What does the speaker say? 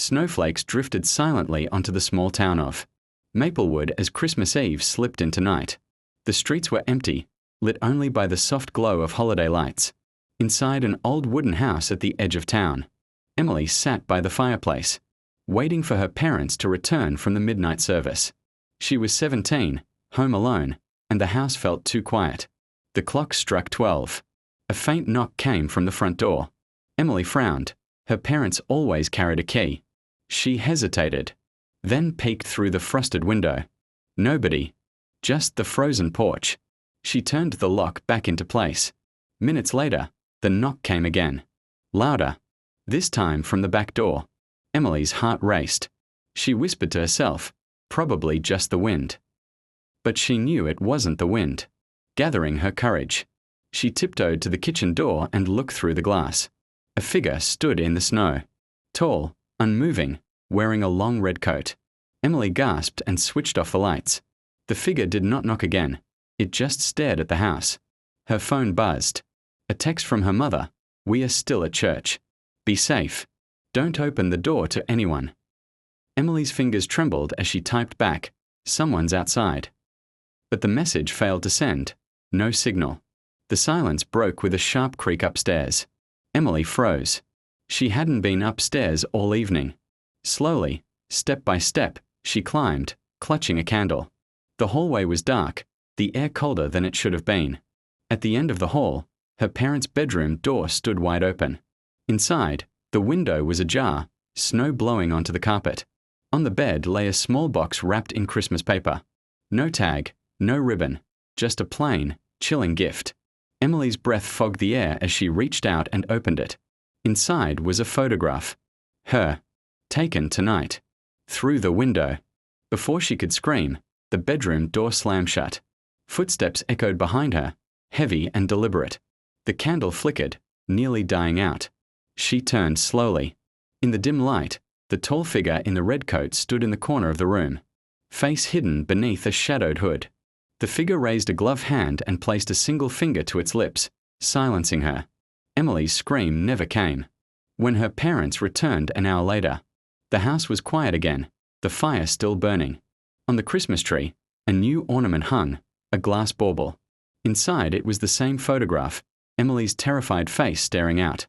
Snowflakes drifted silently onto the small town of Maplewood as Christmas Eve slipped into night. The streets were empty, lit only by the soft glow of holiday lights. Inside an old wooden house at the edge of town, Emily sat by the fireplace, waiting for her parents to return from the midnight service. She was 17, home alone, and the house felt too quiet. The clock struck 12. A faint knock came from the front door. Emily frowned. Her parents always carried a key. She hesitated, then peeked through the frosted window. Nobody. Just the frozen porch. She turned the lock back into place. Minutes later, the knock came again. Louder. This time from the back door. Emily's heart raced. She whispered to herself, probably just the wind. But she knew it wasn't the wind. Gathering her courage, she tiptoed to the kitchen door and looked through the glass. A figure stood in the snow. Tall, unmoving, wearing a long red coat. Emily gasped and switched off the lights. The figure did not knock again. It just stared at the house. Her phone buzzed. A text from her mother. "We are still at church. Be safe. Don't open the door to anyone." Emily's fingers trembled as she typed back, "Someone's outside." But the message failed to send. No signal. The silence broke with a sharp creak upstairs. Emily froze. She hadn't been upstairs all evening. Slowly, step by step, she climbed, clutching a candle. The hallway was dark, the air colder than it should have been. At the end of the hall, her parents' bedroom door stood wide open. Inside, the window was ajar, snow blowing onto the carpet. On the bed lay a small box wrapped in Christmas paper. No tag, no ribbon, just a plain, chilling gift. Emily's breath fogged the air as she reached out and opened it. Inside was a photograph. Her. Taken tonight. Through the window. Before she could scream, the bedroom door slammed shut. Footsteps echoed behind her, heavy and deliberate. The candle flickered, nearly dying out. She turned slowly. In the dim light, the tall figure in the red coat stood in the corner of the room, face hidden beneath a shadowed hood. The figure raised a gloved hand and placed a single finger to its lips, silencing her. Emily's scream never came. When her parents returned an hour later, the house was quiet again, the fire still burning. On the Christmas tree, a new ornament hung, a glass bauble. Inside it was the same photograph, Emily's terrified face staring out.